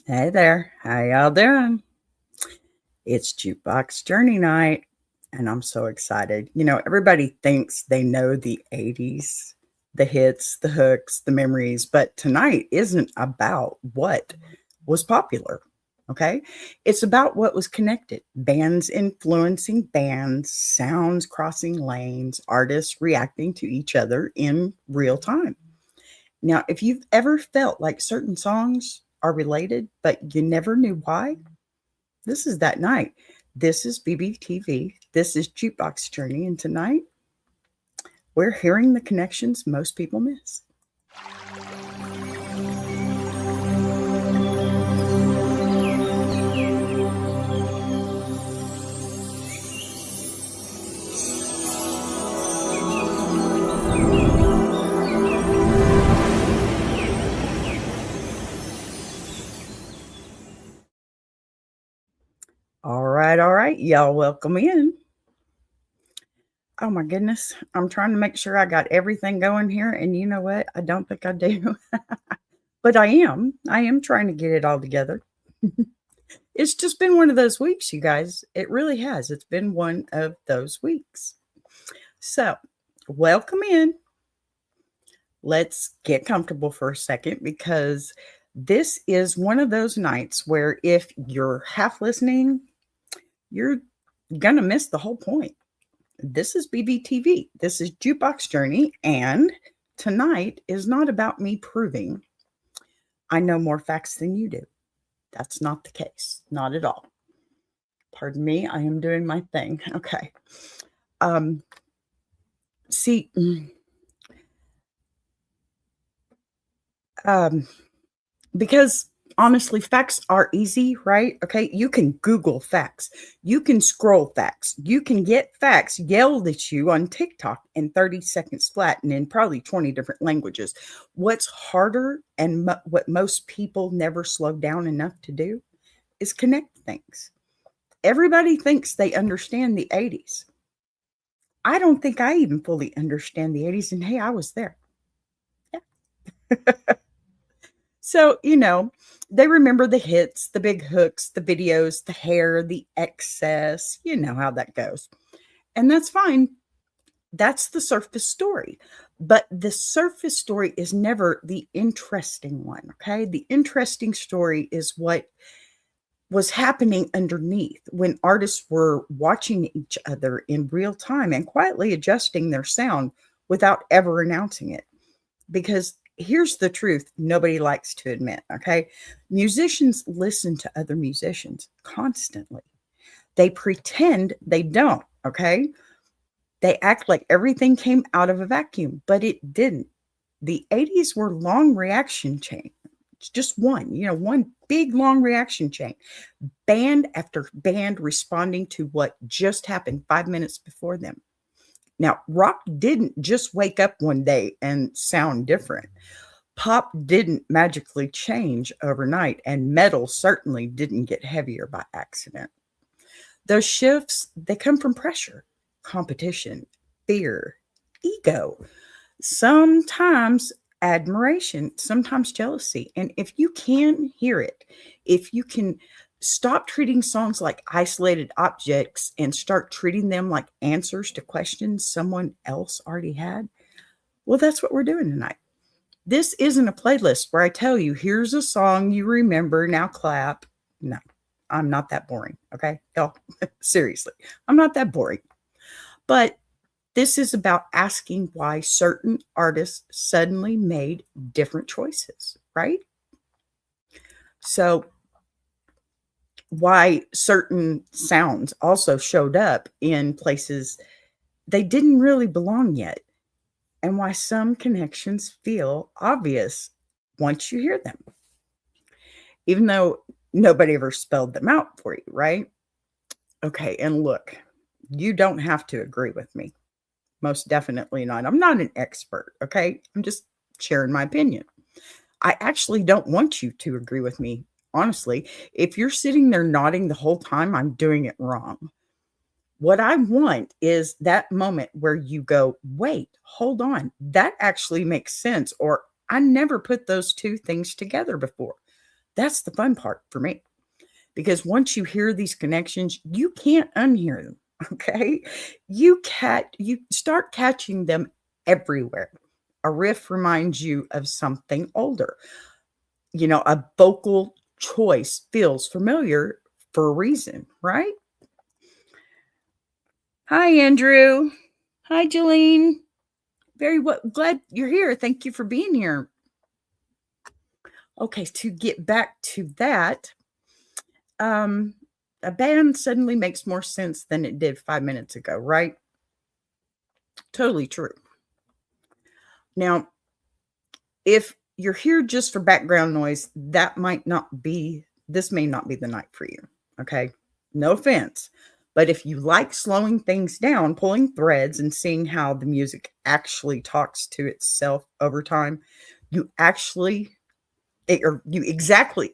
Hey there, how y'all doing? It's Jukebox Journey night, and I'm so excited. Everybody thinks they know the 80s, the hits, the hooks, the memories, but tonight isn't about what was popular, okay? It's about what was connected. Bands influencing bands, sounds crossing lanes, artists reacting to each other in real time. Now, if you've ever felt like certain songs are related, but you never knew why, this is that night. This is BBTV. This is Jukebox Journey. And tonight, we're hearing the connections most people miss. All right, all right. Y'all welcome in. Oh my goodness. I'm trying to make sure I got everything going here. And you know what? I don't think I do. But I am. I am trying to get it all together. It's just been one of those weeks, you guys. It really has. It's been one of those weeks. So, welcome in. Let's get comfortable for a second because this is one of those nights where if you're half listening, you're going to miss the whole point. This is BBTV. This is Jukebox Journey. And tonight is not about me proving I know more facts than you do. That's not the case. Not at all. Pardon me. I am doing my thing. Okay. See, because honestly, facts are easy, right? Okay. You can Google facts, you can scroll facts, you can get facts yelled at you on TikTok in 30 seconds flat and in probably 20 different languages. What's harder and what most people never slow down enough to do is connect things. Everybody thinks they understand the 80s. I don't think I even fully understand the 80s. And hey, I was there. Yeah. So, they remember the hits, the big hooks, the videos, the hair, the excess. You know how that goes. And that's fine. That's the surface story. But the surface story is never the interesting one. Okay. The interesting story is what was happening underneath when artists were watching each other in real time and quietly adjusting their sound without ever announcing it. Because here's the truth nobody likes to admit, okay? Musicians listen to other musicians constantly. They pretend they don't, okay? They act like everything came out of a vacuum, but it didn't. The 80s were long reaction chain. It's just one big long reaction chain. Band after band responding to what just happened 5 minutes before them. Now, rock didn't just wake up one day and sound different. Pop didn't magically change overnight, and metal certainly didn't get heavier by accident. Those shifts, they come from pressure, competition, fear, ego, sometimes admiration, sometimes jealousy. And if you can hear it, if you can stop treating songs like isolated objects and start treating them like answers to questions someone else already had, well, that's what we're doing tonight. This isn't a playlist where I tell you, here's a song you remember, now clap. No, I'm not that boring. Okay. No, seriously, I'm not that boring. But this is about asking why certain artists suddenly made different choices, right? So, why certain sounds also showed up in places they didn't really belong yet, and why some connections feel obvious once you hear them, even though nobody ever spelled them out for you, right? Okay, and look, you don't have to agree with me. Most definitely not. I'm not an expert, okay? I'm just sharing my opinion. I actually don't want you to agree with me, honestly. If you're sitting there nodding the whole time, I'm doing it wrong. What I want is that moment where you go, wait, hold on. That actually makes sense. Or I never put those two things together before. That's the fun part for me, because once you hear these connections, you can't unhear them. Okay. You start catching them everywhere. A riff reminds you of something older. A vocal choice feels familiar for a reason, right? Hi, Andrew. Hi, Jolene. Very well, glad you're here. Thank you for being here. Okay, to get back to that, um, a band suddenly makes more sense than it did 5 minutes ago, right? Totally true. Now, if you're here just for background noise, this may not be the night for you. Okay. No offense. But if you like slowing things down, pulling threads, and seeing how the music actually talks to itself over time, you actually, or you exactly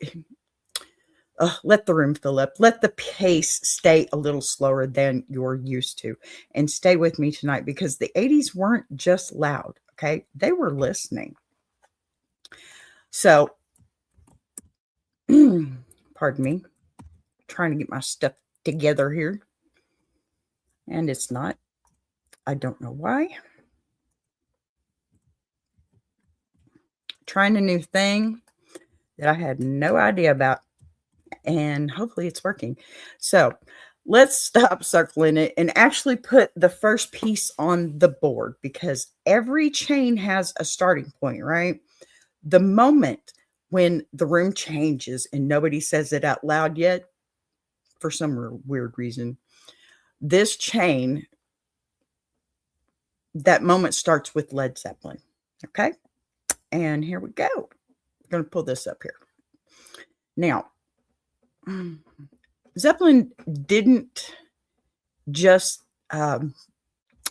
let the room fill up. Let the pace stay a little slower than you're used to. And stay with me tonight, because the 80s weren't just loud. Okay. They were listening. So, pardon me, trying to get my stuff together here. And it's not. I don't know why. Trying a new thing that I had no idea about. And hopefully it's working. So let's stop circling it and actually put the first piece on the board, because every chain has a starting point, right? The moment when the room changes and nobody says it out loud yet, for some weird reason, this chain, that moment starts with Led Zeppelin. Okay. And here we go. I'm going to pull this up here. Now, Zeppelin didn't just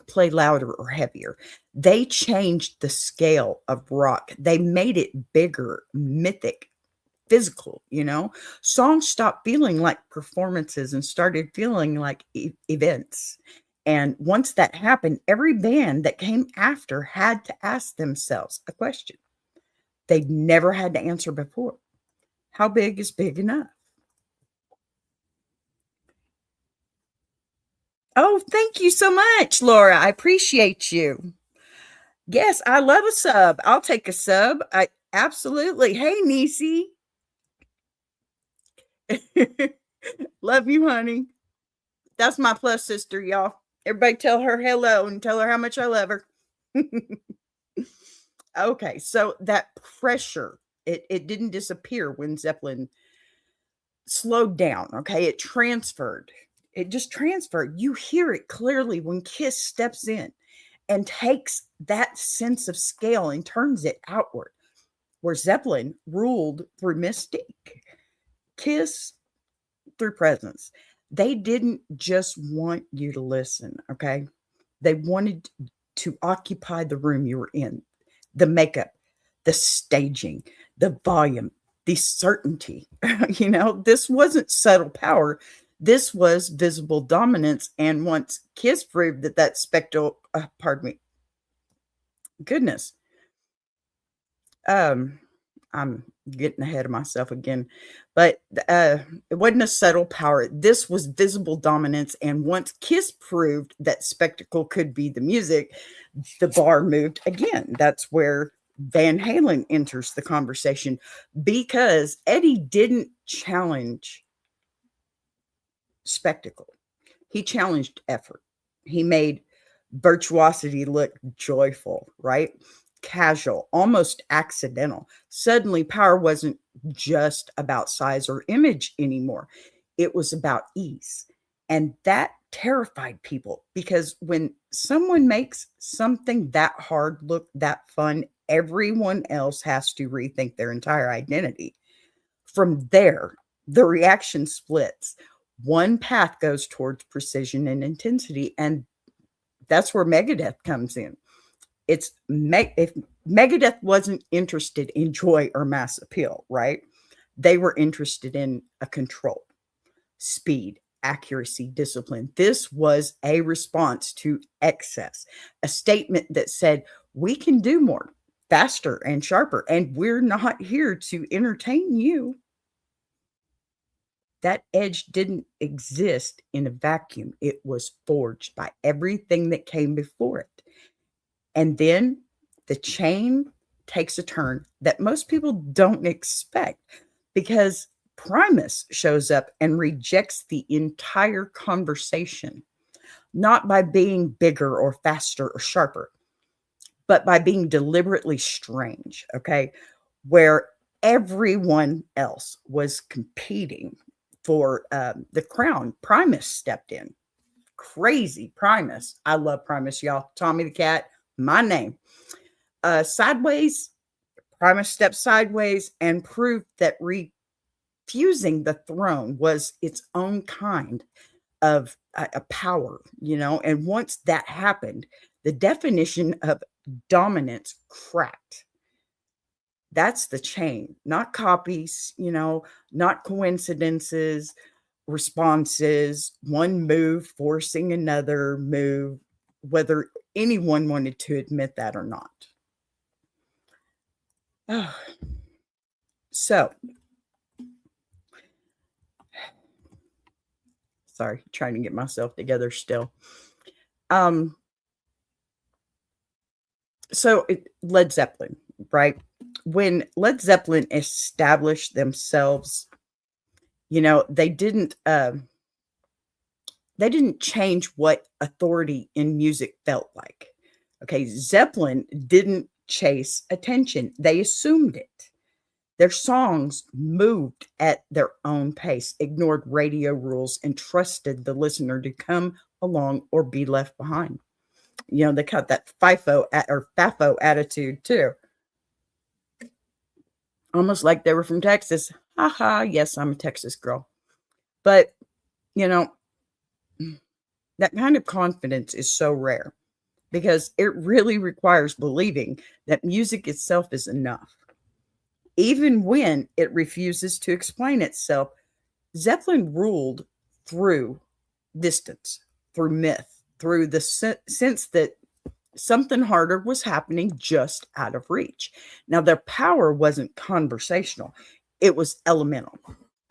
play louder or heavier. They changed the scale of rock. They made it bigger, mythic, physical. Songs stopped feeling like performances and started feeling like events. And once that happened, every band that came after had to ask themselves a question they'd never had to answer before. How big is big enough? Oh, thank you so much, Laura. I appreciate you. Yes, I love a sub. I'll take a sub. I absolutely. Hey, Nisi. Love you, honey. That's my plus sister, y'all. Everybody tell her hello and tell her how much I love her. Okay, so that pressure, it didn't disappear when Zeppelin slowed down. Okay, it transferred. It just transferred. You hear it clearly when Kiss steps in and takes that sense of scale and turns it outward, where Zeppelin ruled through mystique, Kiss through presence. They didn't just want you to listen, okay? They wanted to occupy the room you were in, the makeup, the staging, the volume, the certainty. This wasn't subtle power. This was visible dominance. And once Kiss proved that spectacle, pardon me, goodness, I'm getting ahead of myself again, but it wasn't a subtle power. This was visible dominance. And once Kiss proved that spectacle could be the music, the bar moved again. That's where Van Halen enters the conversation, because Eddie didn't challenge spectacle. He challenged effort. He made virtuosity look joyful, right? Casual, almost accidental. Suddenly, power wasn't just about size or image anymore. It was about ease. And that terrified people, because when someone makes something that hard look that fun, everyone else has to rethink their entire identity. From there, the reaction splits. One path goes towards precision and intensity, and that's where Megadeth comes in. If Megadeth wasn't interested in joy or mass appeal, right? They were interested in a control, speed, accuracy, discipline. This was a response to excess, a statement that said, we can do more, faster and sharper, and we're not here to entertain you. That edge didn't exist in a vacuum. It was forged by everything that came before it. And then the chain takes a turn that most people don't expect because Primus shows up and rejects the entire conversation, not by being bigger or faster or sharper, but by being deliberately strange, okay? Where everyone else was competing for the crown, Primus stepped in. Crazy Primus. I love Primus, y'all. Tommy the Cat, my name. Sideways, Primus stepped sideways and proved that refusing the throne was its own kind of a power, and once that happened, the definition of dominance cracked. That's the chain, not copies, not coincidences, responses, one move forcing another move, whether anyone wanted to admit that or not. Oh. So, sorry, trying to get myself together still. Led Zeppelin, right? When Led Zeppelin established themselves, they didn't change what authority in music felt like. Okay, Zeppelin didn't chase attention. They assumed it. Their songs moved at their own pace, ignored radio rules, and trusted the listener to come along or be left behind. They got that FAFO attitude too. Almost like they were from Texas. Haha, yes, I'm a Texas girl. But, that kind of confidence is so rare because it really requires believing that music itself is enough. Even when it refuses to explain itself, Zeppelin ruled through distance, through myth, through the sense that something harder was happening just out of reach. Now, their power wasn't conversational. It was elemental.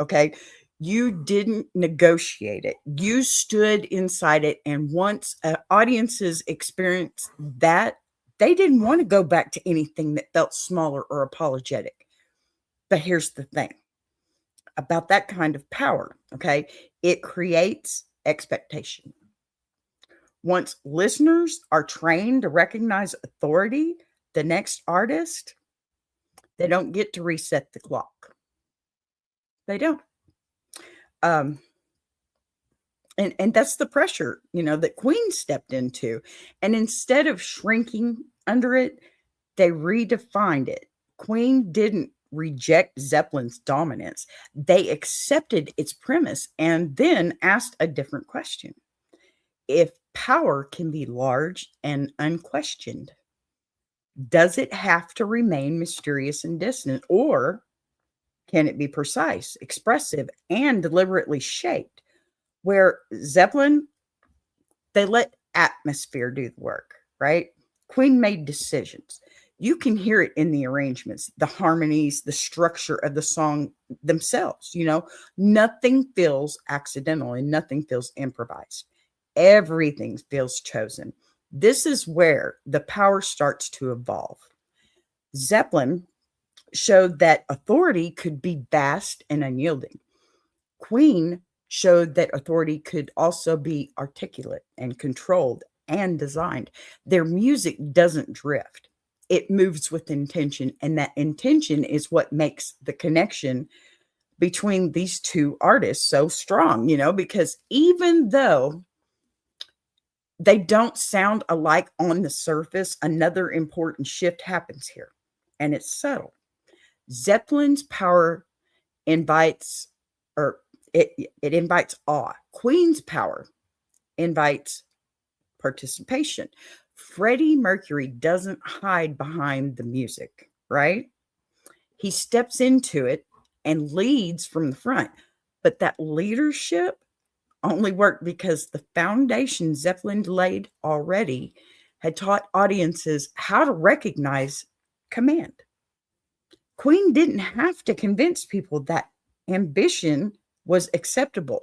Okay. You didn't negotiate it. You stood inside it. And once audiences experienced that, they didn't want to go back to anything that felt smaller or apologetic. But here's the thing about that kind of power. Okay. It creates expectation. Once listeners are trained to recognize authority, the next artist, they don't get to reset the clock. They don't. And that's the pressure, that Queen stepped into. And instead of shrinking under it, they redefined it. Queen didn't reject Zeppelin's dominance. They accepted its premise and then asked a different question. If power can be large and unquestioned, does it have to remain mysterious and distant, or can it be precise, expressive, and deliberately shaped? Where Zeppelin, they let atmosphere do the work, right? Queen made decisions. You can hear it in the arrangements, the harmonies, the structure of the song themselves. Nothing feels accidental and nothing feels improvised. Everything feels chosen. This is where the power starts to evolve. Zeppelin showed that authority could be vast and unyielding. Queen showed that authority could also be articulate and controlled and designed. Their music doesn't drift. It moves with intention, and that intention is what makes the connection between these two artists so strong, because even though they don't sound alike on the surface, another important shift happens here, and it's subtle. Zeppelin's power invites, it invites awe. Queen's power invites participation. Freddie Mercury doesn't hide behind the music, right? He steps into it and leads from the front. But that leadership only worked because the foundation Zeppelin laid already had taught audiences how to recognize command. Queen didn't have to convince people that ambition was acceptable.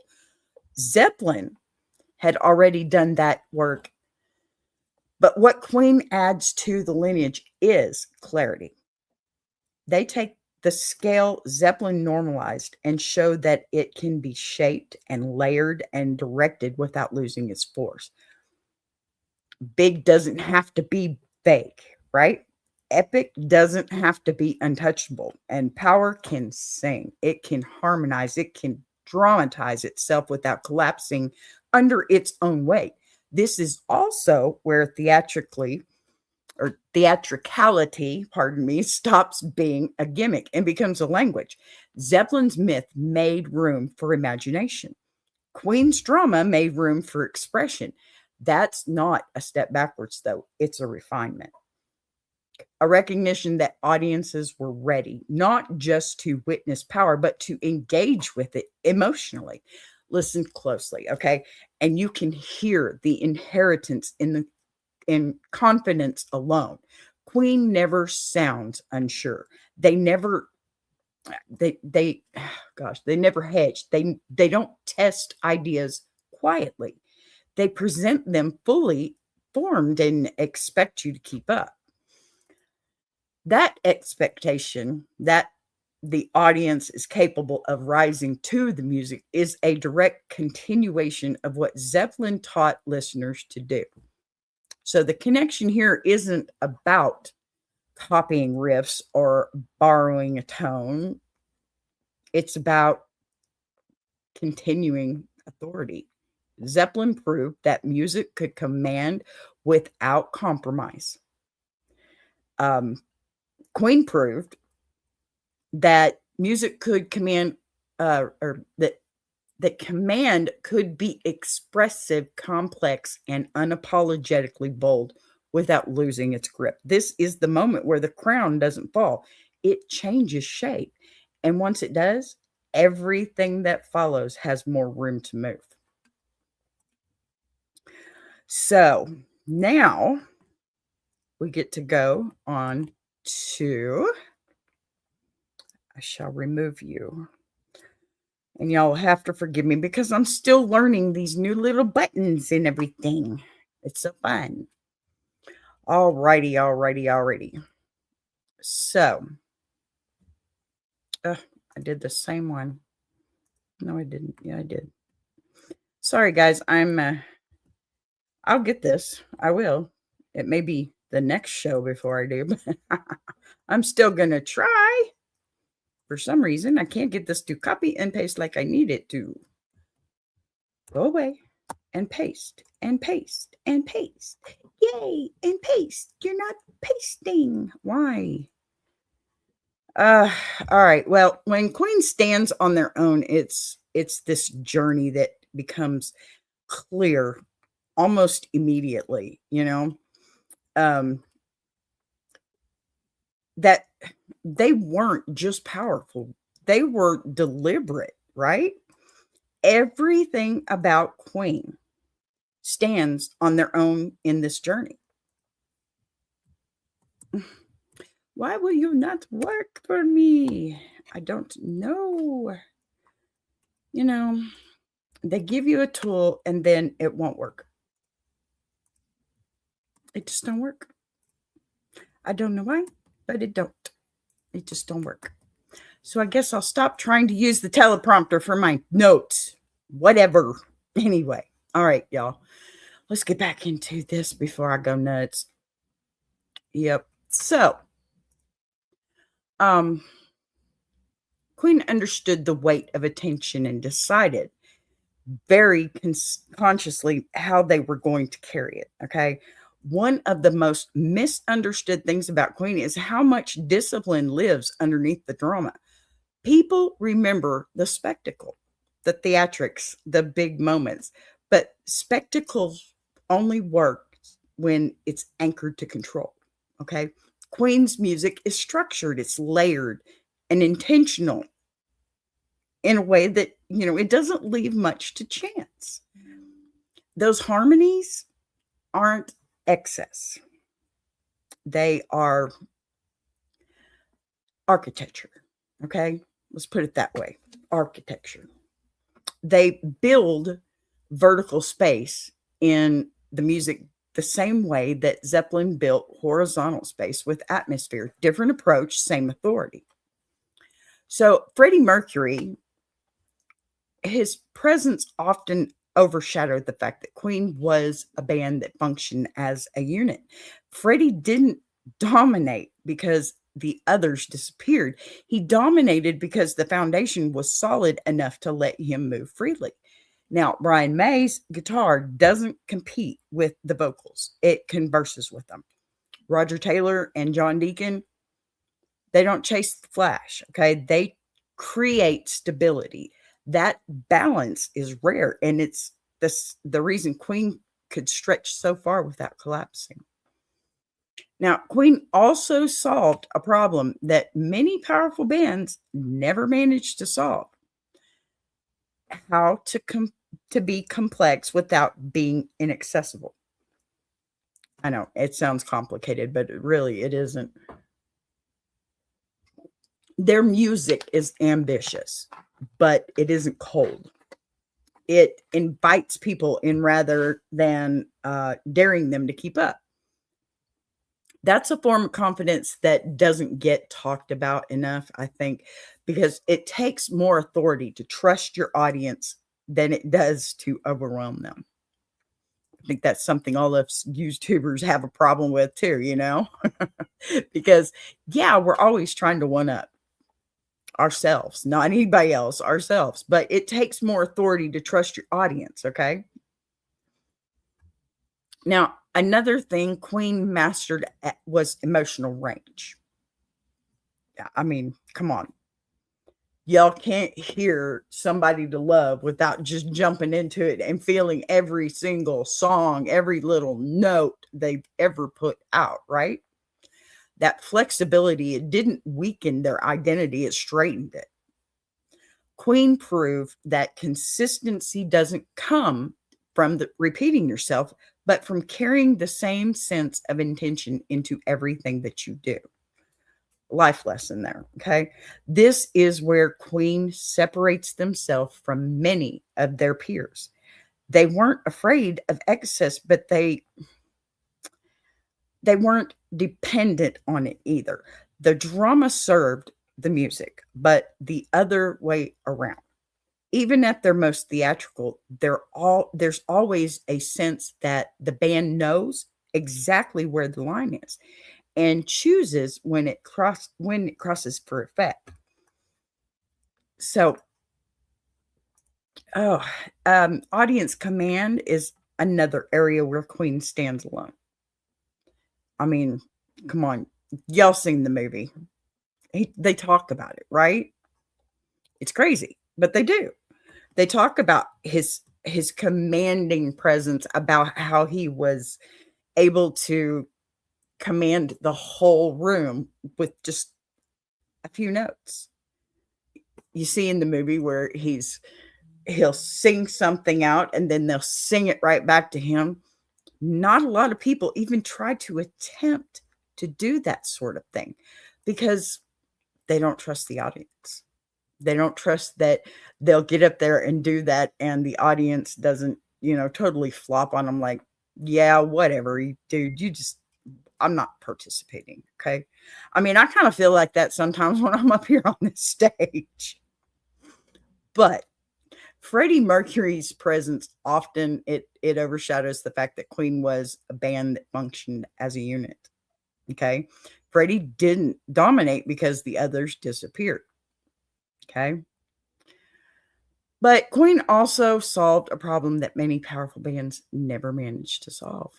Zeppelin had already done that work. But what Queen adds to the lineage is clarity. They take the scale Zeppelin normalized and show that it can be shaped and layered and directed without losing its force. Big doesn't have to be fake, right? Epic doesn't have to be untouchable. And power can sing, it can harmonize, it can dramatize itself without collapsing under its own weight. This is also where theatricality, pardon me, stops being a gimmick and becomes a language. Zeppelin's myth made room for imagination. Queen's drama made room for expression. That's not a step backwards, though. It's a refinement, a recognition that audiences were ready, not just to witness power, but to engage with it emotionally. Listen closely, okay? And you can hear the inheritance in confidence alone. Queen never sounds unsure. They never they gosh, they never hedge. They don't test ideas quietly. They present them fully formed and expect you to keep up. That expectation that the audience is capable of rising to the music is a direct continuation of what Zeppelin taught listeners to do. So the connection here isn't about copying riffs or borrowing a tone. It's about continuing authority. Zeppelin proved that music could command without compromise. Queen proved that music could command, or that command could be expressive, complex, and unapologetically bold without losing its grip. This is the moment where the crown doesn't fall. It changes shape. And once it does, everything that follows has more room to move. So now we get to go on to, I shall remove you. And y'all have to forgive me because I'm still learning these new little buttons and everything. It's so fun. Alrighty. So, I did the same one. No, I didn't. Yeah, I did. Sorry, guys. I'll get this. I will. It may be the next show before I do, but I'm still going to try. For some reason, I can't get this to copy and paste like I need it to. Go away and paste and paste and paste. Yay, and paste. You're not pasting. Why? All right. Well, when Queen stands on their own, it's this journey that becomes clear almost immediately, that they weren't just powerful. They were deliberate, right? Everything about Queen stands on their own in this journey. Why will you not work for me? I don't know. They give you a tool and then it won't work. It just don't work. I don't know why, but it don't. It just don't work. So I guess I'll stop trying to use the teleprompter for my notes. Whatever. Anyway. All right, y'all. Let's get back into this before I go nuts. Yep. So, Queen understood the weight of attention and decided very consciously how they were going to carry it. Okay. One of the most misunderstood things about Queen is how much discipline lives underneath the drama. People remember the spectacle, the theatrics, the big moments, but spectacle only works when it's anchored to control. Okay. Queen's music is structured, it's layered and intentional in a way that, it doesn't leave much to chance. Those harmonies aren't excess. They are architecture. Okay. Let's put it that way. Architecture. they build vertical space in the music the same way that Zeppelin built horizontal space with atmosphere. Different approach, same authority. So Freddie Mercury, his presence often overshadowed the fact that Queen was a band that functioned as a unit. Freddie didn't dominate because the others disappeared. He dominated because the foundation was solid enough to let him move freely. Now, Brian May's guitar doesn't compete with the vocals, it converses with them. Roger Taylor and John Deacon, they don't chase the flash, okay? They create stability. That balance is rare, and it's the reason Queen could stretch so far without collapsing. Now, Queen also solved a problem that many powerful bands never managed to solve: how to be complex without being inaccessible. I know it sounds complicated, but really it isn't. Their music is ambitious, but it isn't cold. It invites people in rather than daring them to keep up. That's a form of confidence that doesn't get talked about enough, I think, because it takes more authority to trust your audience than it does to overwhelm them. I think that's something all of us YouTubers have a problem with too, because yeah, we're always trying to one up ourselves, not anybody else, ourselves. But it takes more authority to trust your audience, okay? Now, another thing Queen mastered was emotional range. Yeah, I mean, come on. Y'all can't hear Somebody to Love without just jumping into it and feeling every single song, every little note they've ever put out, right? That flexibility, it didn't weaken their identity, it straightened it. Queen proved that consistency doesn't come from repeating yourself, but from carrying the same sense of intention into everything that you do. Life lesson there, okay? This is where Queen separates themselves from many of their peers. They weren't afraid of excess, but they weren't dependent on it either. The drama served the music, but the other way around. Even at their most theatrical, there's always a sense that the band knows exactly where the line is and chooses when it crosses for effect. So, audience command is another area where Queen stands alone. I mean, come on, y'all seen the movie. They talk about it, right? It's crazy, but they do. They talk about his commanding presence, about how he was able to command the whole room with just a few notes. You see in the movie where he'll sing something out and then they'll sing it right back to him. Not a lot of people even try to attempt to do that sort of thing because they don't trust the audience. They don't trust that they'll get up there and do that and the audience doesn't, totally flop on them like, yeah, whatever, dude, I'm not participating, okay? I mean, I kind of feel like that sometimes when I'm up here on this stage. But Freddie Mercury's presence often it overshadows the fact that Queen was a band that functioned as a unit. Okay. Freddie didn't dominate because the others disappeared. Okay. But Queen also solved a problem that many powerful bands never managed to solve.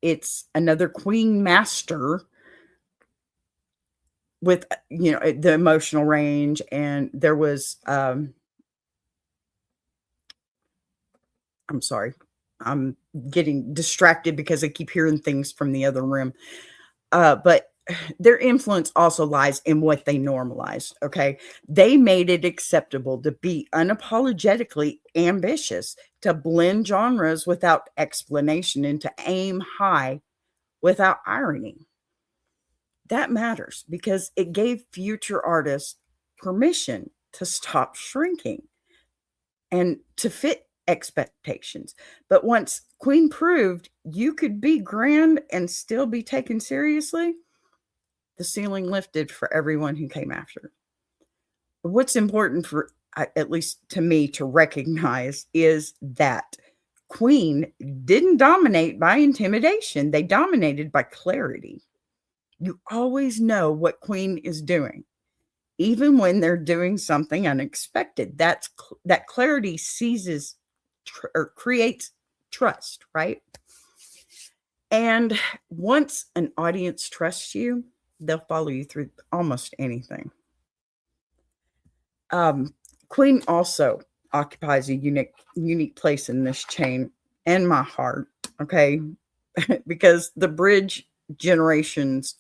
It's another Queen master with, the emotional range. And there was, I'm sorry, I'm getting distracted because I keep hearing things from the other room. But their influence also lies in what they normalized. Okay. They made it acceptable to be unapologetically ambitious, to blend genres without explanation, and to aim high without irony. That matters because it gave future artists permission to stop shrinking and to fit expectations. But once Queen proved you could be grand and still be taken seriously, the ceiling lifted for everyone who came after. What's important for, at least to me, to recognize is that Queen didn't dominate by intimidation. They dominated by clarity. You always know what Queen is doing, even when they're doing something unexpected. That clarity seizes or creates trust, right? And once an audience trusts you, they'll follow you through almost anything. Queen also occupies a unique place in this chain and my heart, okay? Because the bridge generations,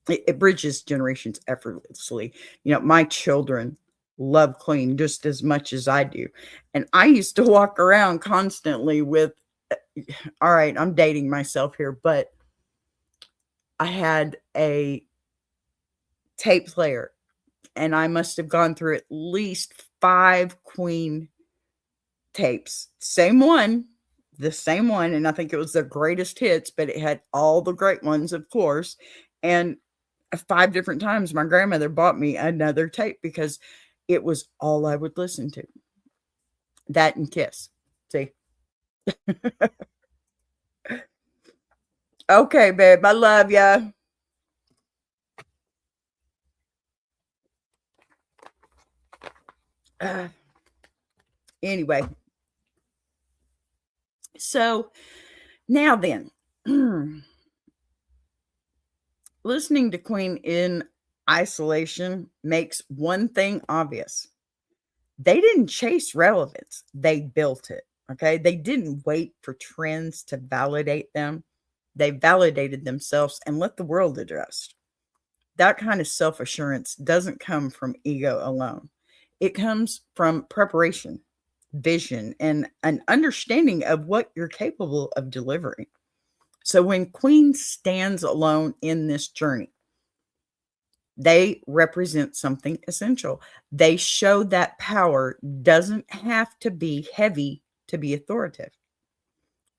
it bridges generations effortlessly. You know, my children love Queen just as much as I do. And I used to walk around constantly with, all right, I'm dating myself here, but I had a tape player and I must have gone through at least 5 Queen tapes. The same one. And I think it was their greatest hits, but it had all the great ones, of course. And 5 different times my grandmother bought me another tape because it was all I would listen to. That and Kiss. See? Okay, babe. I love ya. Anyway. So now then, listening to Queen in isolation makes one thing obvious. They didn't chase relevance. They built it. Okay. They didn't wait for trends to validate them. They validated themselves and let the world adjust. That kind of self-assurance doesn't come from ego alone. It comes from preparation, vision, and an understanding of what you're capable of delivering. So when Queen stands alone in this journey, they represent something essential. They show that power doesn't have to be heavy to be authoritative.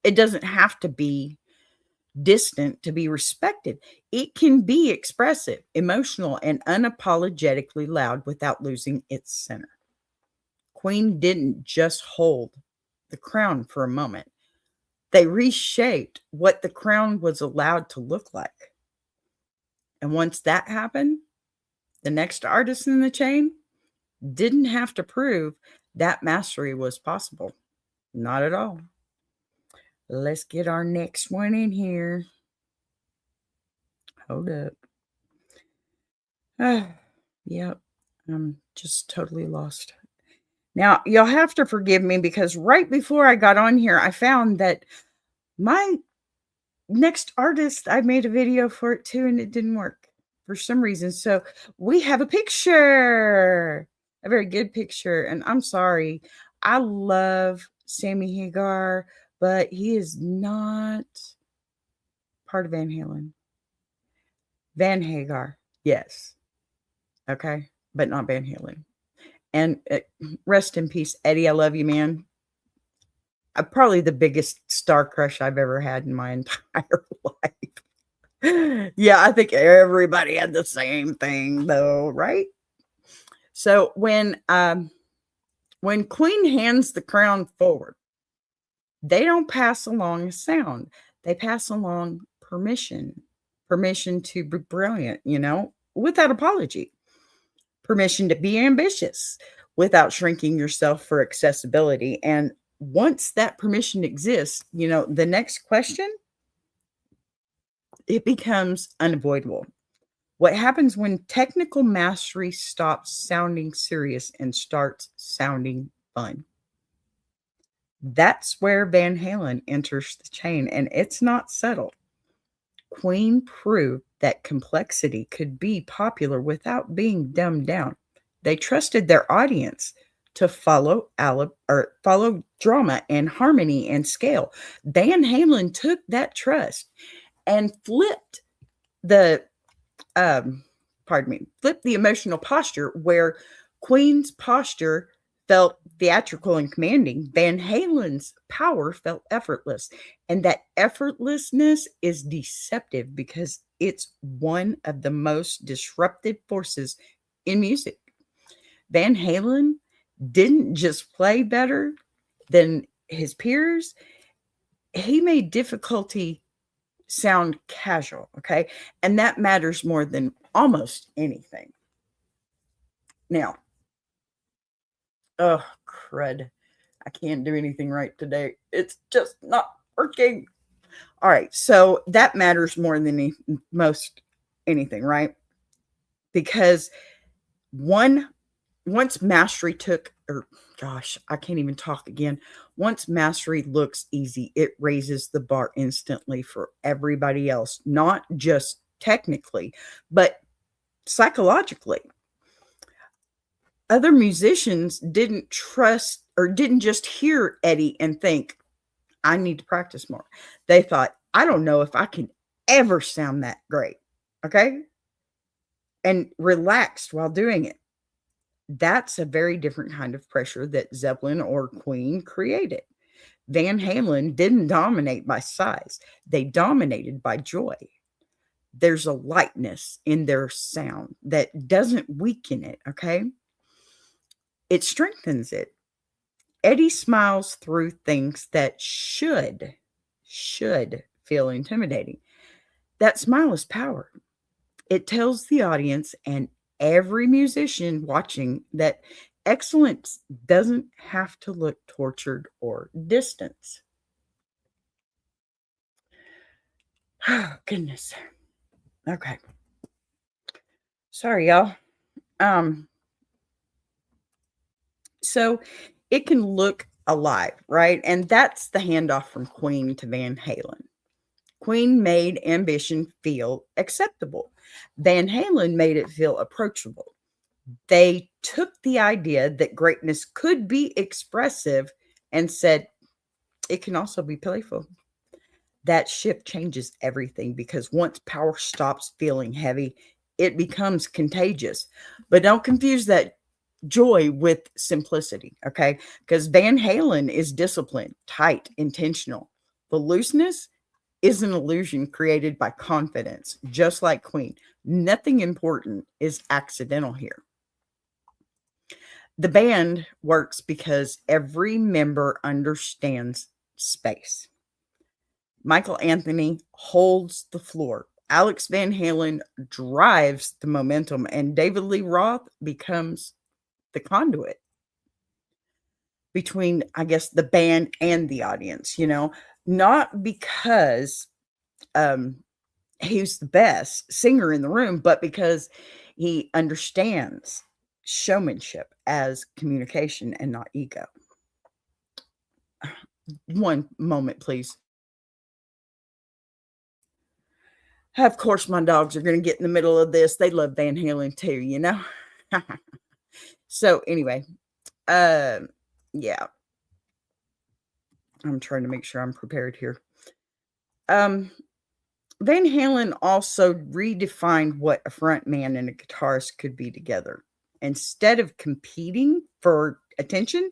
It doesn't have to be distant to be respected. It can be expressive, emotional, and unapologetically loud without losing its center. Queen didn't just hold the crown for a moment. They reshaped what the crown was allowed to look like. And once that happened, the next artist in the chain didn't have to prove that mastery was possible. Not at all. Let's get our next one in here. Hold up. Yep. I'm just totally lost. Now, you'll have to forgive me because right before I got on here, I found that my next artist, I made a video for it too, and it didn't work for some reason. So we have a picture, a very good picture. And I'm sorry. I love Sammy Hagar, but he is not part of Van Halen. Van Hagar, yes. Okay, but not Van Halen. And rest in peace, Eddie. I love you, man. Probably the biggest star crush I've ever had in my entire life. Yeah, I think everybody had the same thing, though, right? So when Queen hands the crown forward, they don't pass along a sound. They pass along permission to be brilliant, without apology, permission to be ambitious without shrinking yourself for accessibility. And once that permission exists, the next question, it becomes unavoidable. What happens when technical mastery stops sounding serious and starts sounding fun? That's where Van Halen enters the chain, and it's not subtle. Queen proved that complexity could be popular without being dumbed down. They trusted their audience to follow drama and harmony and scale. Van Halen took that trust and flipped the pardon me, flip the emotional posture where Queen's posture felt theatrical and commanding, Van Halen's power felt effortless. And that effortlessness is deceptive because it's one of the most disruptive forces in music. Van Halen didn't just play better than his peers, he made difficulty sound casual, okay? And that matters more than almost anything. Now, oh, crud. I can't do anything right today. It's just not working. All right. So that matters more than most anything, right? Because one once mastery took or gosh, I can't even talk again. Once mastery looks easy, it raises the bar instantly for everybody else, not just technically, but psychologically. Other musicians didn't trust or didn't just hear Eddie and think, I need to practice more. They thought, I don't know if I can ever sound that great. Okay. And relaxed while doing it. That's a very different kind of pressure that Zeppelin or Queen created. Van Halen didn't dominate by size, they dominated by joy. There's a lightness in their sound that doesn't weaken it. Okay. It strengthens it. Eddie smiles through things that should feel intimidating. That smile is power. It tells the audience and every musician watching that excellence doesn't have to look tortured or distant. Oh, goodness. Okay. Sorry, y'all. Um, so it can look alive, right? And that's the handoff from Queen to Van Halen. Queen made ambition feel acceptable. Van Halen made it feel approachable. They took the idea that greatness could be expressive and said it can also be playful. That shift changes everything because once power stops feeling heavy, it becomes contagious. But don't confuse that joy with simplicity, okay? Because Van Halen is disciplined, tight, intentional. The looseness is an illusion created by confidence, just like Queen. Nothing important is accidental here. The band works because every member understands space. Michael Anthony holds the floor. Alex Van Halen drives the momentum, and David Lee Roth becomes the conduit between, I guess, the band and the audience, not because he's the best singer in the room, but because he understands showmanship as communication and not ego. One moment, please. Of course, my dogs are going to get in the middle of this. They love Van Halen too. So anyway, yeah. I'm trying to make sure I'm prepared here. Van Halen also redefined what a front man and a guitarist could be together. Instead of competing for attention,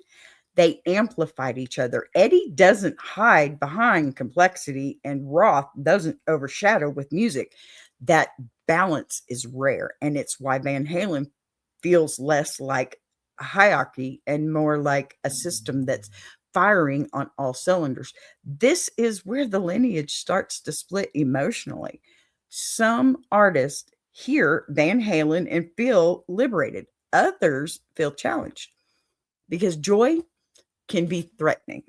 they amplified each other. Eddie doesn't hide behind complexity, and Roth doesn't overshadow with music. That balance is rare, and it's why Van Halen feels less like a hierarchy and more like a system that's firing on all cylinders. This is where the lineage starts to split emotionally. Some artists hear Van Halen and feel liberated. Others feel challenged because joy can be threatening.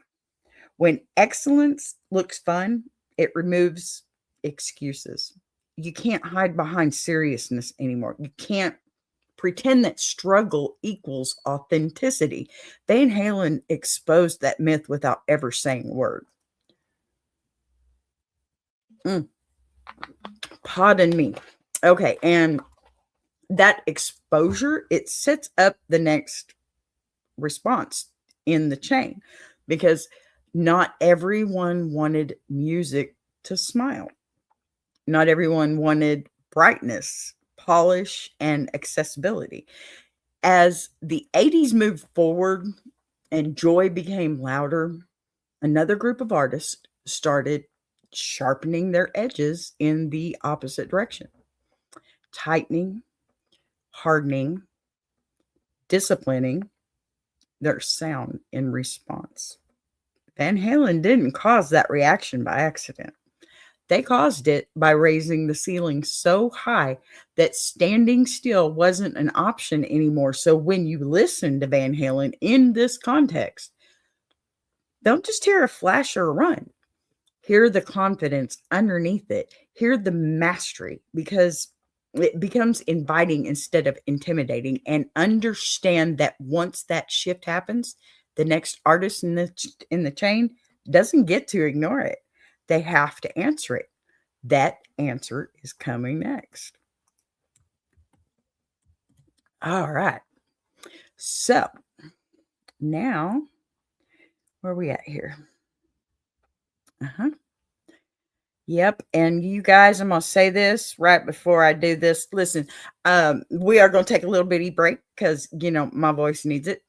When excellence looks fun, it removes excuses. You can't hide behind seriousness anymore. You can't pretend that struggle equals authenticity. Van Halen exposed that myth without ever saying a word. Pardon me. Okay, and that exposure, it sets up the next response in the chain because not everyone wanted music to smile. Not everyone wanted brightness, polish, and accessibility. As the 80s moved forward and joy became louder, another group of artists started sharpening their edges in the opposite direction, tightening, hardening, disciplining their sound in response. Van Halen didn't cause that reaction by accident. They caused it by raising the ceiling so high that standing still wasn't an option anymore. So when you listen to Van Halen in this context, don't just hear a flash or a run. Hear the confidence underneath it. Hear the mastery, because it becomes inviting instead of intimidating. And understand that once that shift happens, the next artist in the chain doesn't get to ignore it. They have to answer it. That answer is coming next. All right. So now, where are we at here? Yep. And you guys, I'm going to say this right before I do this. Listen, we are going to take a little bitty break because, my voice needs it.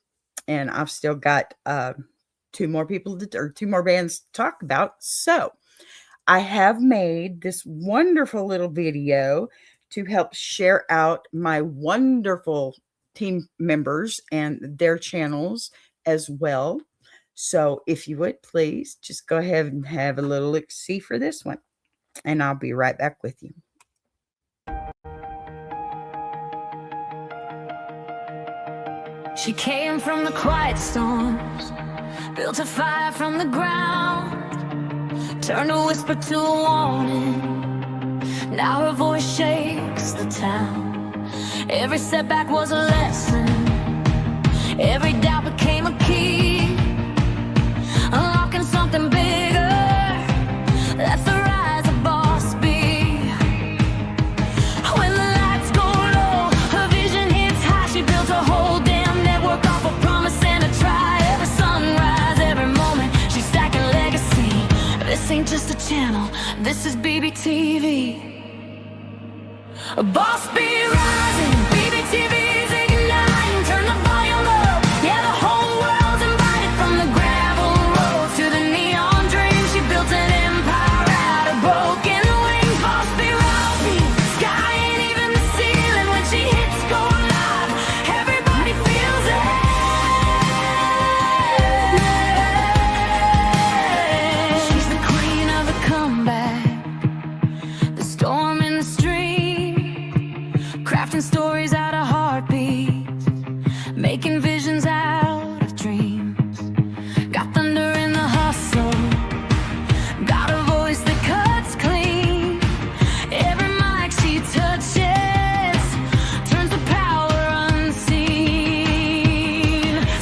And I've still got two more bands to talk about. So I have made this wonderful little video to help share out my wonderful team members and their channels as well. So if you would, please just go ahead and have a little look-see for this one. And I'll be right back with you. She came from the quiet storms, built a fire from the ground, turned a whisper to a warning. Now her voice shakes the town. Every setback was a lesson, every doubt became a key, unlocking something bigger. That's the rise of Boss B. When the lights go low, her vision hits high. She built a whole damn network off a promise and a try. Every sunrise, every moment, she's stacking legacy. This ain't just a channel, this is BBTV. Boss B rising, BBTV's igniting. Turn the volume up, yeah, the whole world's invited. From the gravel road to the neon dream, she built an empire out of broken wings. Boss B rising, sky ain't even the ceiling. When she hits go live, everybody feels it. She's the queen of the comeback, the storm in the stream, crafting stories out of heartbeats, making visions out of dreams. Got thunder in the hustle, got a voice that cuts clean. Every mic she touches turns the power unseen.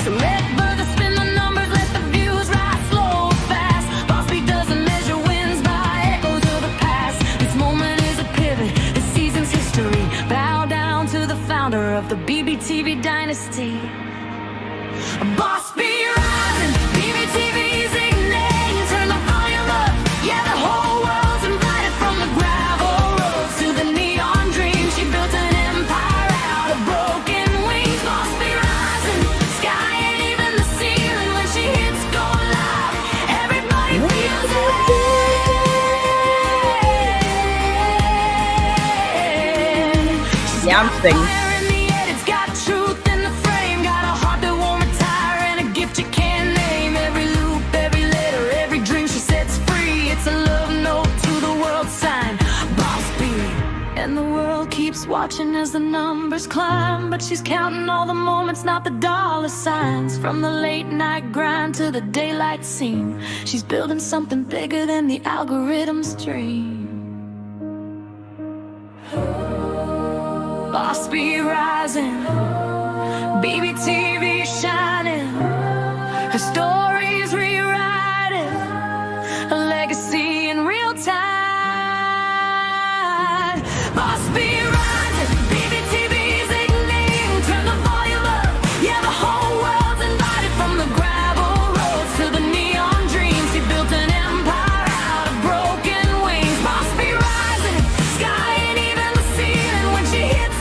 So let further spin the numbers, let the views rise slow or fast. Boss B doesn't measure wins by echoes of the past. This moment is a pivot, this season's history. Bow down to the founder of the BBTV dynasty. Boss B rising, BBTV's igniting. Turn the volume up, yeah, the whole world's invited. From the gravel roads to the neon dream, she built an empire out of broken wings. Boss B rising, sky ain't even the ceiling. When she hits go live, everybody feels it. Yeah, I'm singing. Fire in the air, it's got truth in the frame. Got a heart that won't retire and a gift you can't name. Every loop, every letter, every dream she sets free. It's a love note to the world sign, Boss B. And the world keeps watching as the numbers climb, but she's counting all the moments, not the dollar signs. From the late night grind to the daylight scene, she's building something bigger than the algorithm's dream. Boss B rising, BBTV shining. Her story's rewriting, a legacy in real time. Boss B rising, BBTV's igniting. Turn the volume up, yeah, the whole world's invited. From the gravel roads to the neon dreams, she built an empire out of broken wings. Boss B rising, sky ain't even the ceiling. When she hits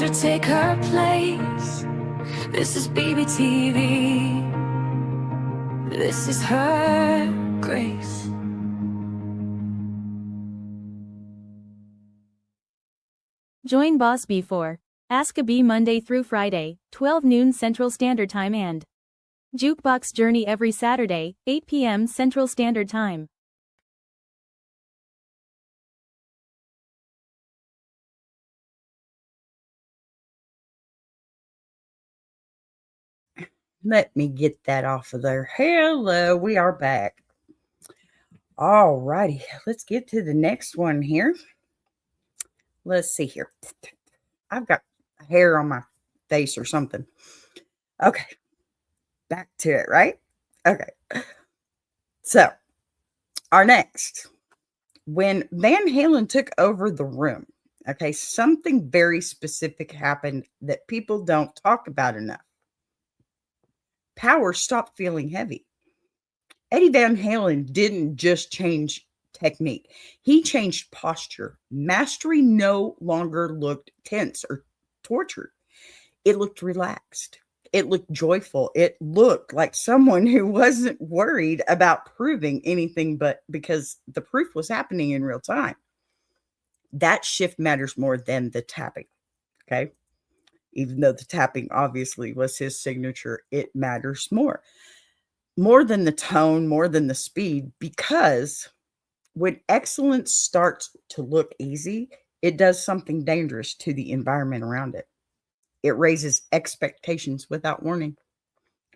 her take her place. This is BBTV. This is her grace. Join Boss B for Ask a Bee Monday through Friday, 12 noon Central Standard Time and Jukebox Journey every Saturday, 8 p.m. Central Standard Time. Let me get that off of there. Hello, we are back. All righty, let's get to the next one here. Let's see here. I've got hair on my face or something. Okay, back to it, right? Okay. So, our next. When Van Halen took over the room, okay, something very specific happened that people don't talk about enough. Power stopped feeling heavy. Eddie Van Halen didn't just change technique, he changed posture. Mastery no longer looked tense or tortured, it looked relaxed. It looked joyful. It looked like someone who wasn't worried about proving anything, but because the proof was happening in real time. That shift matters more than the tapping. Okay. Even though the tapping obviously was his signature, it matters more than the tone, more than the speed, because when excellence starts to look easy, it does something dangerous to the environment around it. It raises expectations without warning.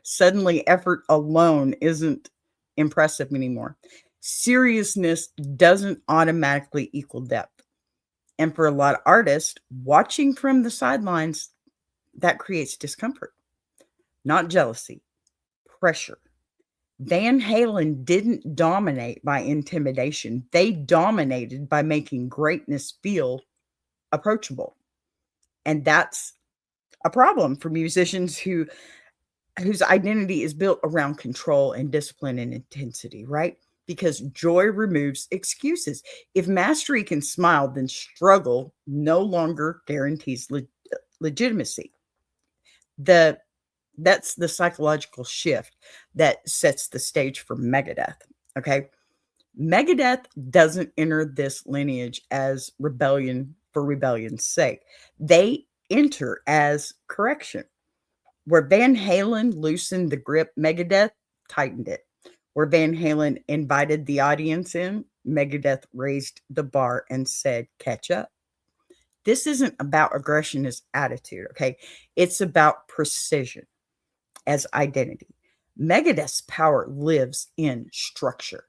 Suddenly, effort alone isn't impressive anymore. Seriousness doesn't automatically equal depth. And for a lot of artists, watching from the sidelines, that creates discomfort, not jealousy, pressure. Van Halen didn't dominate by intimidation. They dominated by making greatness feel approachable. And that's a problem for musicians whose identity is built around control and discipline and intensity, right? Because joy removes excuses. If mastery can smile, then struggle no longer guarantees legitimacy. That's the psychological shift that sets the stage for Megadeth. Okay. Megadeth doesn't enter this lineage as rebellion for rebellion's sake. They enter as correction. Where Van Halen loosened the grip, Megadeth tightened it. Where Van Halen invited the audience in, Megadeth raised the bar and said, catch up. This isn't about aggression as attitude, okay? It's about precision as identity. Megadeth's power lives in structure,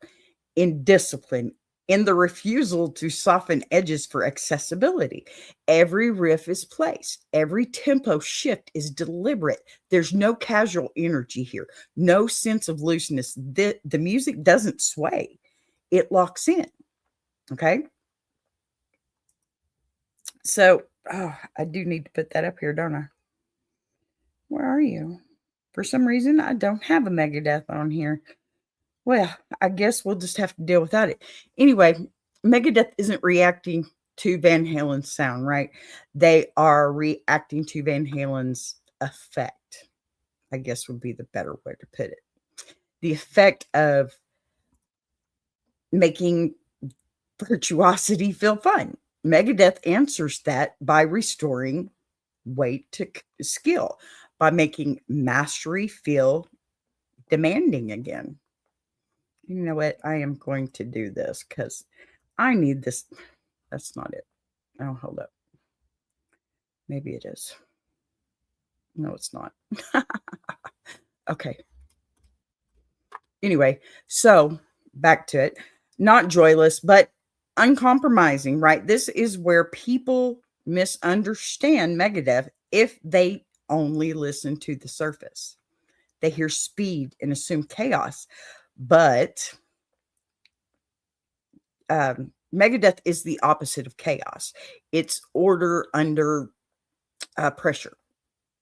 in discipline, in the refusal to soften edges for accessibility. Every riff is placed, every tempo shift is deliberate. There's no casual energy here, no sense of looseness. The music doesn't sway, it locks in. Okay. So, I do need to put that up here, don't I? Where are you? For some reason, I don't have a Megadeth on here. Well, I guess we'll just have to deal without it. Anyway, Megadeth isn't reacting to Van Halen's sound, right? They are reacting to Van Halen's effect, I guess would be the better way to put it. The effect of making virtuosity feel fun. Megadeth answers that by restoring weight to skill, by making mastery feel demanding again. You know what? I am going to do this because I need this. That's not it. Oh, hold up. Maybe it is. No, it's not. Okay. Anyway, so back to it. Not joyless, but uncompromising, right? This is where people misunderstand Megadeth if they only listen to the surface. They hear speed and assume chaos. But Megadeth is the opposite of chaos. It's order under pressure.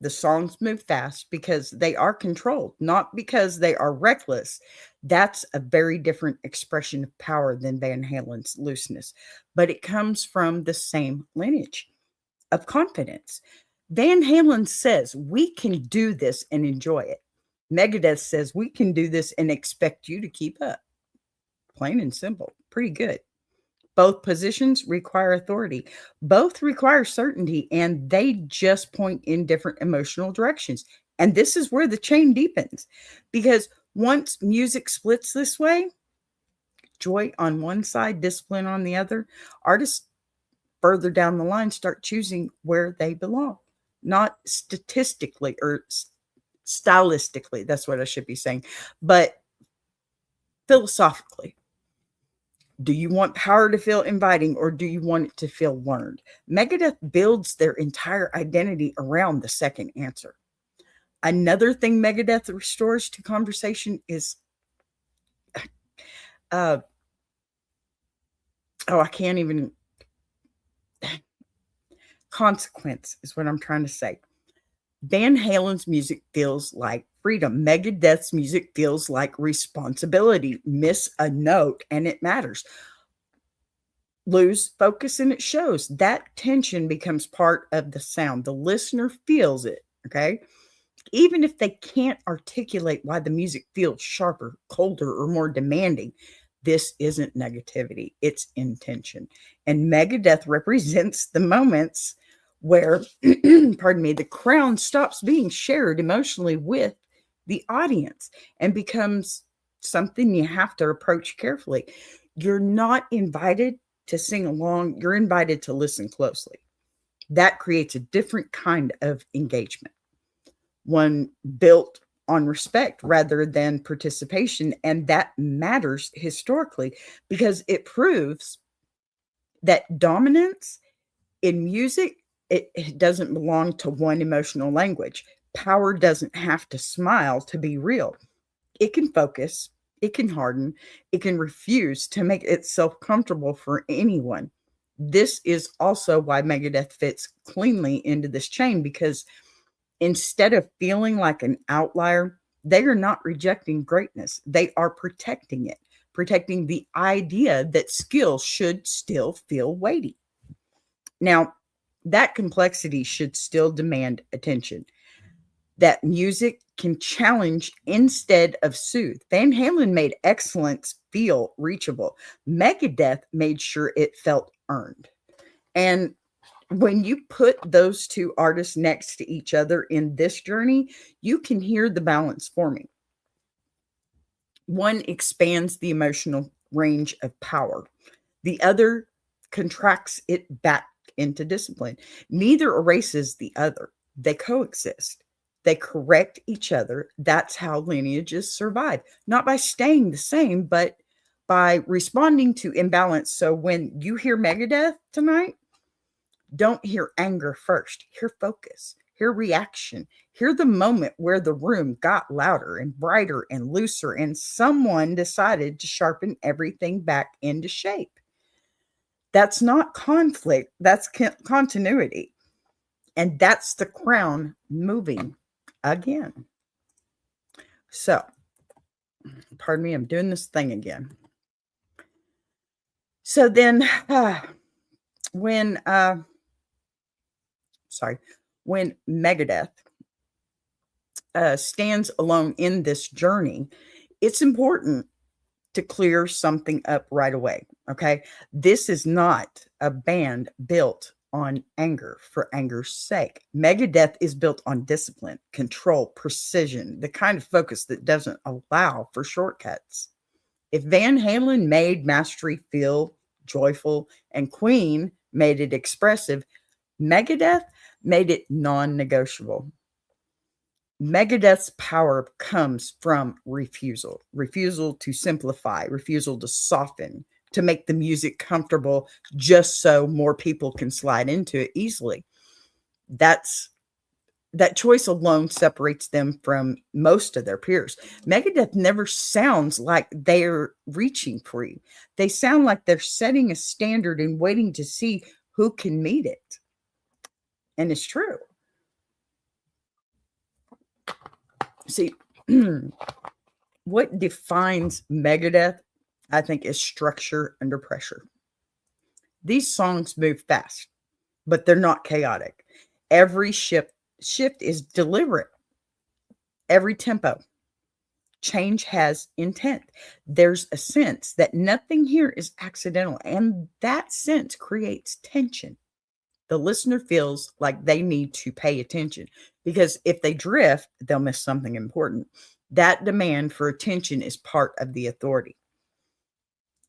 The songs move fast because they are controlled, not because they are reckless. That's a very different expression of power than Van Halen's looseness, but it comes from the same lineage of confidence. Van Halen says we can do this and enjoy it. Megadeth says we can do this and expect you to keep up. Plain and simple. Pretty good. Both positions require authority. Both require certainty, and they just point in different emotional directions. And this is where the chain deepens, because once music splits this way, joy on one side, discipline on the other, artists further down the line start choosing where they belong, not statistically or stylistically. That's what I should be saying, but philosophically. Do you want power to feel inviting, or do you want it to feel learned? Megadeth builds their entire identity around the second answer. Another thing Megadeth restores to conversation is, I can't even, consequence is what I'm trying to say. Van Halen's music feels like freedom. Megadeth's music feels like responsibility. Miss a note and it matters. Lose focus and it shows. That tension becomes part of the sound. The listener feels it, okay? Even if they can't articulate why the music feels sharper, colder, or more demanding, this isn't negativity. It's intention. And Megadeth represents the moments where, pardon me, the crown stops being shared emotionally with the audience and becomes something you have to approach carefully. You're not invited to sing along. You're invited to listen closely. That creates a different kind of engagement, one built on respect rather than participation. And that matters historically because it proves that dominance in music, it doesn't belong to one emotional language. Power doesn't have to smile to be real. It can focus, it can harden, it can refuse to make itself comfortable for anyone. This is also why Megadeth fits cleanly into this chain, because instead of feeling like an outlier, they are not rejecting greatness. They are protecting it, protecting the idea that skill should still feel weighty. Now, that complexity should still demand attention. That music can challenge instead of soothe. Van Halen made excellence feel reachable. Megadeth made sure it felt earned. And when you put those two artists next to each other in this journey, you can hear the balance forming. One expands the emotional range of power. The other contracts it back into discipline. Neither erases the other. They coexist. They correct each other. That's how lineages survive, not by staying the same, but by responding to imbalance. So when you hear Megadeth tonight, don't hear anger first. Hear focus. Hear reaction. Hear the moment where the room got louder and brighter and looser, and someone decided to sharpen everything back into shape. That's not conflict. That's continuity. And that's the crown moving again. So, pardon me, I'm doing this thing again. So then, when Megadeth stands alone in this journey, it's important to clear something up right away. Okay. This is not a band built on anger for anger's sake. Megadeth is built on discipline, control, precision, the kind of focus that doesn't allow for shortcuts. If Van Halen made mastery feel joyful and Queen made it expressive, Megadeth made it non-negotiable. Megadeth's power comes from refusal to simplify, refusal to soften, to make the music comfortable just so more people can slide into it easily. That choice alone separates them from most of their peers. Megadeth never sounds like they're reaching for you. They sound like they're setting a standard and waiting to see who can meet it. And it's true. See, what defines Megadeth, I think, is structure under pressure. These songs move fast, but they're not chaotic. Every shift is deliberate. Every tempo change has intent. There's a sense that nothing here is accidental, and that sense creates tension. The listener feels like they need to pay attention because if they drift, they'll miss something important. That demand for attention is part of the authority.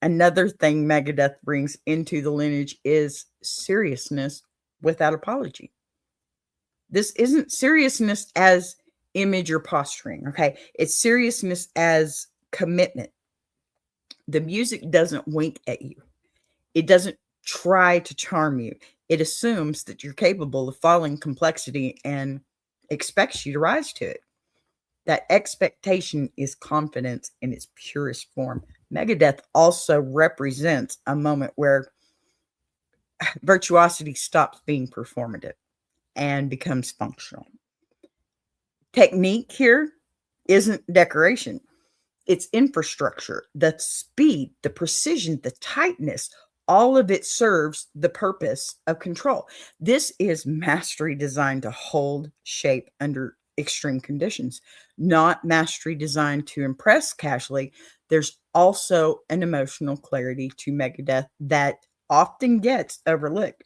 Another thing Megadeth brings into the lineage is seriousness without apology. This isn't seriousness as image or posturing, okay? It's seriousness as commitment. The music doesn't wink at you. It doesn't try to charm you. It assumes that you're capable of following complexity and expects you to rise to it. That expectation is confidence in its purest form. Megadeth also represents a moment where virtuosity stops being performative and becomes functional. Technique here isn't decoration, it's infrastructure. The speed, the precision, the tightness, all of it serves the purpose of control. This is mastery designed to hold shape under extreme conditions, not mastery designed to impress casually. There's also an emotional clarity to Megadeth that often gets overlooked.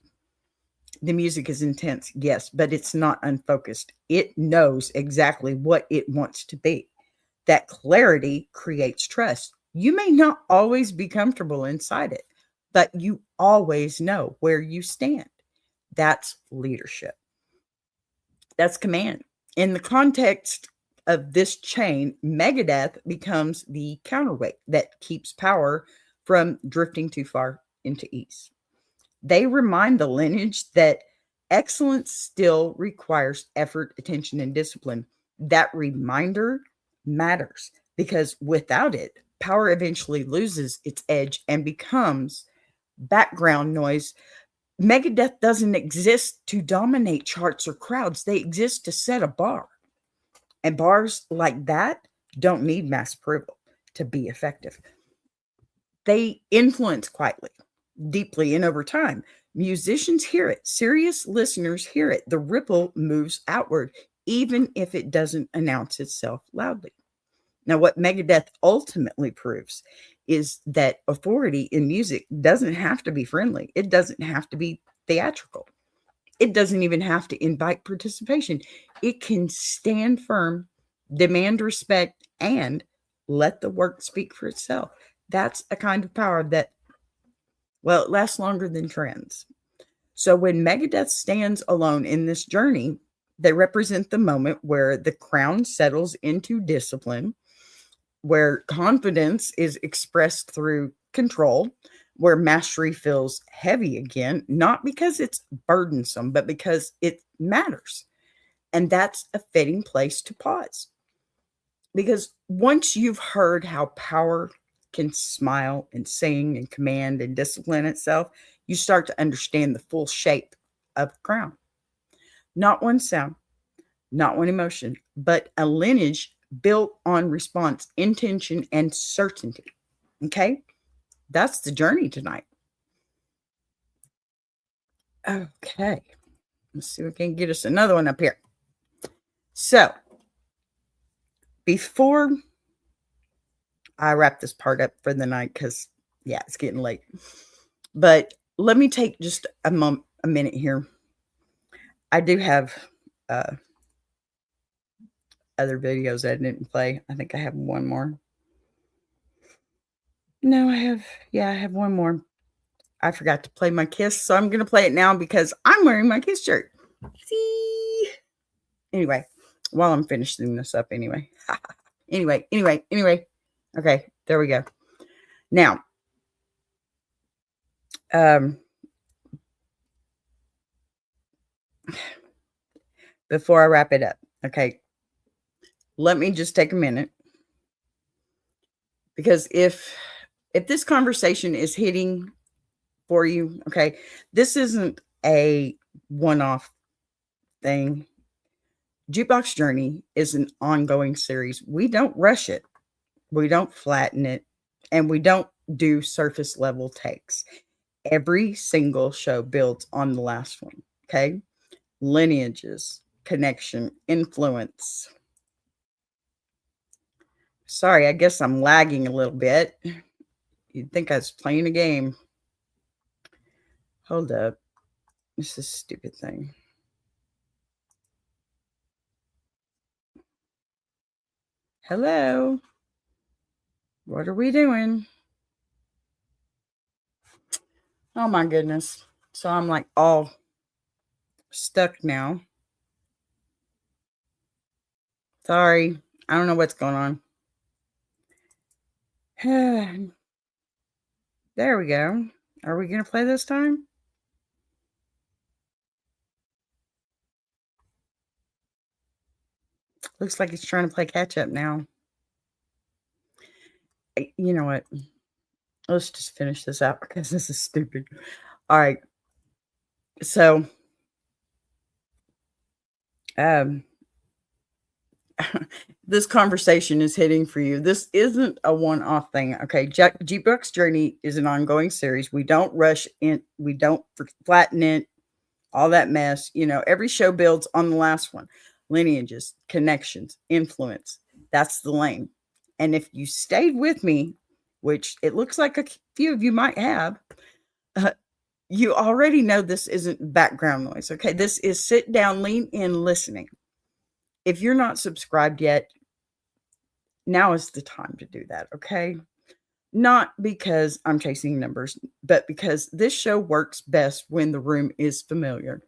The music is intense, yes, but it's not unfocused. It knows exactly what it wants to be. That clarity creates trust. You may not always be comfortable inside it, but you always know where you stand. That's leadership. That's command. In the context of this chain, Megadeth becomes the counterweight that keeps power from drifting too far into ease. They remind the lineage that excellence still requires effort, attention, and discipline. That reminder matters because without it, power eventually loses its edge and becomes background noise. Megadeth doesn't exist to dominate charts or crowds, they exist to set a bar. And bars like that don't need mass approval to be effective. They influence quietly, deeply, and over time. Musicians hear it, serious listeners hear it. The ripple moves outward, even if it doesn't announce itself loudly. Now, what Megadeth ultimately proves is that authority in music doesn't have to be friendly. It doesn't have to be theatrical. It doesn't even have to invite participation. It can stand firm, demand respect, and let the work speak for itself. That's a kind of power that, well, it lasts longer than trends. So when Megadeth stands alone in this journey, they represent the moment where the crown settles into discipline, where confidence is expressed through control, where mastery feels heavy again, not because it's burdensome, but because it matters. And that's a fitting place to pause. Because once you've heard how power can smile and sing and command and discipline itself, you start to understand the full shape of the crown. Not one sound, not one emotion, but a lineage built on response, intention, and certainty. Okay? That's the journey tonight. Okay. Let's see if we can get us another one up here. So, before I wrap this part up for the night, because, yeah, it's getting late. But let me take just a minute here. I do have other videos I didn't play. I think I have one more. No, I have one more. I forgot to play my Kiss, so I'm going to play it now because I'm wearing my Kiss shirt. See? Anyway, while I'm finishing this up anyway. Anyway. Okay, there we go. Now, before I wrap it up, okay, let me just take a minute, because if this conversation is hitting for you, okay, this isn't a one-off thing. Jukebox Journey is an ongoing series. We don't rush it. We don't flatten it. And we don't do surface level takes. Every single show builds on the last one. Okay. lineages, connection, influence. Sorry, I guess I'm lagging a little bit. You'd think I was playing a game. Hold up. This is a stupid thing. Hello. What are we doing? Oh my goodness. So I'm like all stuck now. Sorry. I don't know what's going on. There we go. Are we going to play this time? Looks like it's trying to play catch up now. You know what? Let's just finish this out because this is stupid. All right. So, this conversation is hitting for you. This isn't a one-off thing. Okay. Jukebox Journey is an ongoing series. We don't rush in. We don't flatten it. All that mess. You know, every show builds on the last one. Lineages, connections, influence. That's the lane. And if you stayed with me, which it looks like a few of you might have, you already know this isn't background noise. Okay. This is sit down, lean in, listening. If you're not subscribed yet, now is the time to do that. Okay. Not because I'm chasing numbers, but because this show works best when the room is familiar.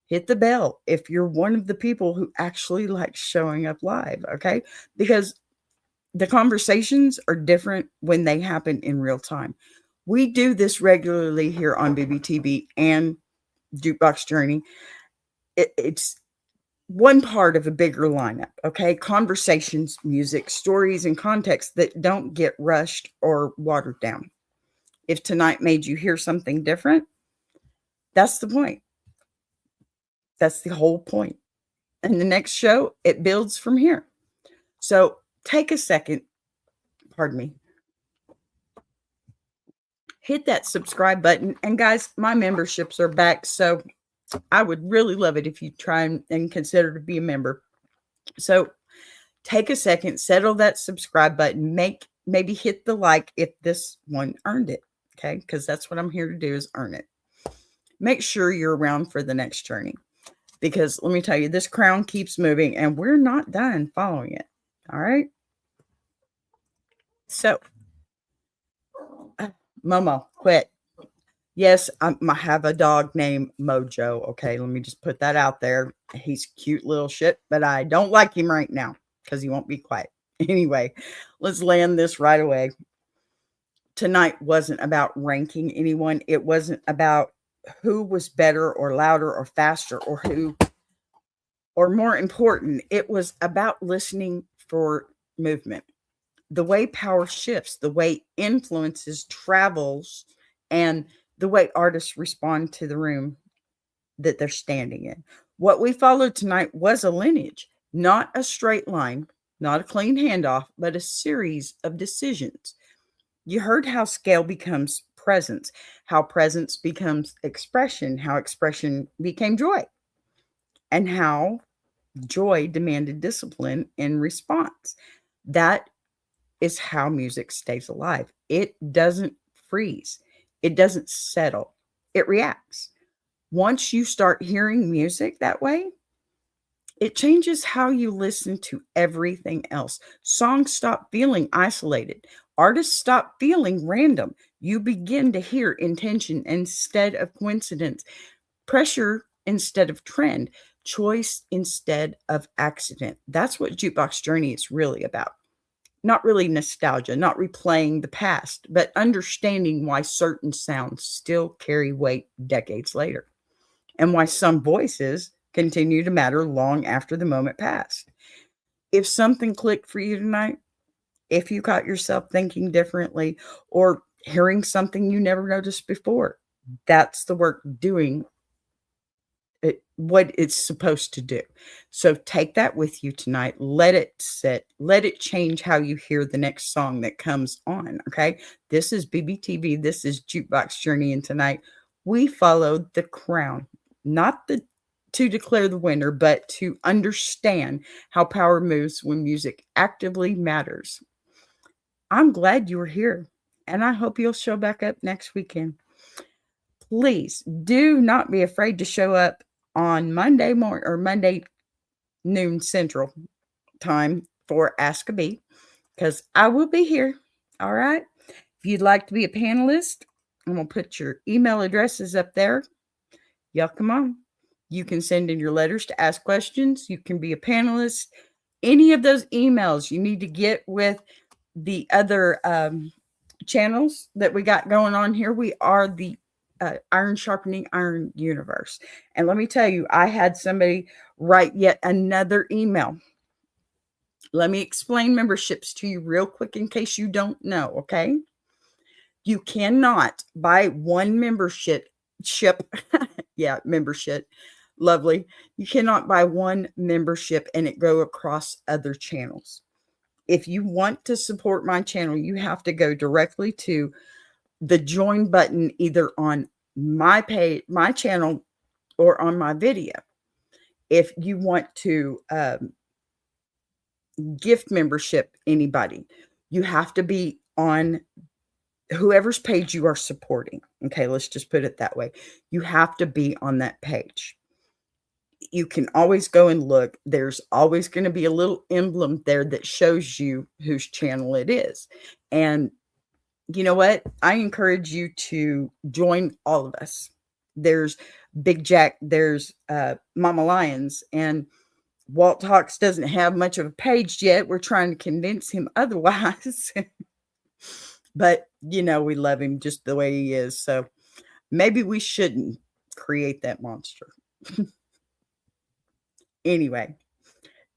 Hit the bell if you're one of the people who actually likes showing up live. Okay. Because the conversations are different when they happen in real time. We do this regularly here on BBTV and Jukebox Journey. It's one part of a bigger lineup, okay? Conversations, music, stories, and context that don't get rushed or watered down. If tonight made you hear something different, that's the point. That's the whole point. And the next show, it builds from here. So take a second, pardon me, hit that subscribe button. And guys, my memberships are back. So I would really love it if you try and consider to be a member. So take a second, settle that subscribe button, maybe hit the like if this one earned it. Okay. Because that's what I'm here to do is earn it. Make sure you're around for the next journey. Because let me tell you, this crown keeps moving and we're not done following it. All right. So, Momo, quit. Yes, I have a dog named Mojo. Okay, let me just put that out there. He's cute little shit, but I don't like him right now because he won't be quiet. Anyway, let's land this right away. Tonight wasn't about ranking anyone. It wasn't about who was better or louder or faster or who, or more important, it was about listening for movement. The way power shifts, the way influences travels, and the way artists respond to the room that they're standing in. What we followed tonight was a lineage, not a straight line, not a clean handoff, but a series of decisions. You heard how scale becomes presence, how presence becomes expression, how expression became joy, and how joy demanded discipline in response. That is how music stays alive. It doesn't freeze. It doesn't settle. It reacts. Once you start hearing music that way, it changes how you listen to everything else. Songs stop feeling isolated. Artists stop feeling random. You begin to hear intention instead of coincidence, pressure instead of trend, choice instead of accident. That's what Jukebox Journey is really about. Not really nostalgia, not replaying the past, but understanding why certain sounds still carry weight decades later and why some voices continue to matter long after the moment passed. If something clicked for you tonight, if you caught yourself thinking differently or hearing something you never noticed before, that's the work doing what it's supposed to do. So take that with you tonight. Let it sit. Let it change how you hear the next song that comes on. Okay. This is BBTV. This is Jukebox Journey. And tonight we followed the crown, not the to declare the winner, but to understand how power moves when music actively matters. I'm glad you were here, and I hope you'll show back up next weekend. Please do not be afraid to show up on Monday morning or Monday noon Central time for Ask a Bee, because I will be here. All right. If you'd like to be a panelist, I'm going to put your email addresses up there. Y'all come on. You can send in your letters to ask questions. You can be a panelist. Any of those emails you need to get with the other channels that we got going on here. We are the Iron Sharpening Iron universe. And let me tell you, I had somebody write yet another email. Let me explain memberships to you real quick in case you don't know, okay? You cannot buy one membership. Membership. Lovely. You cannot buy one membership and it go across other channels. If you want to support my channel, you have to go directly to the join button either on my page, my channel, or on my video. If you want to gift membership anybody, you have to be on whoever's page you are supporting. Okay, let's just put it that way. You have to be on that page. You can always go and look. There's always going to be a little emblem there that shows you whose channel it is. And you know what? I encourage you to join all of us. There's Big Jack, there's Mama Lions, and Walt Talks doesn't have much of a page yet. We're trying to convince him otherwise. But, you know, we love him just the way he is. So maybe we shouldn't create that monster. Anyway,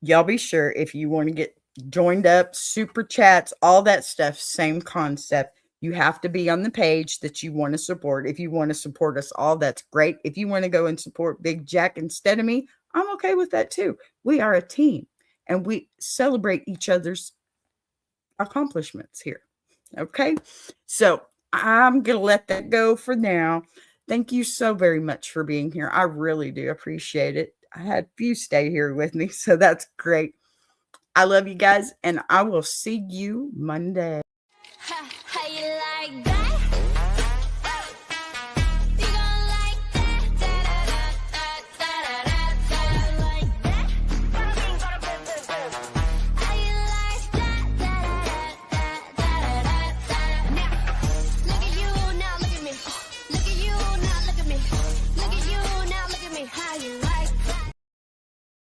y'all be sure if you want to get joined up, super chats, all that stuff, same concept. You have to be on the page that you want to support. If you want to support us all, that's great. If you want to go and support Big Jack instead of me, I'm okay with that too. We are a team and we celebrate each other's accomplishments here. Okay. So I'm going to let that go for now. Thank you so very much for being here. I really do appreciate it. I had few stay here with me, so that's great. I love you guys, and I will see you Monday.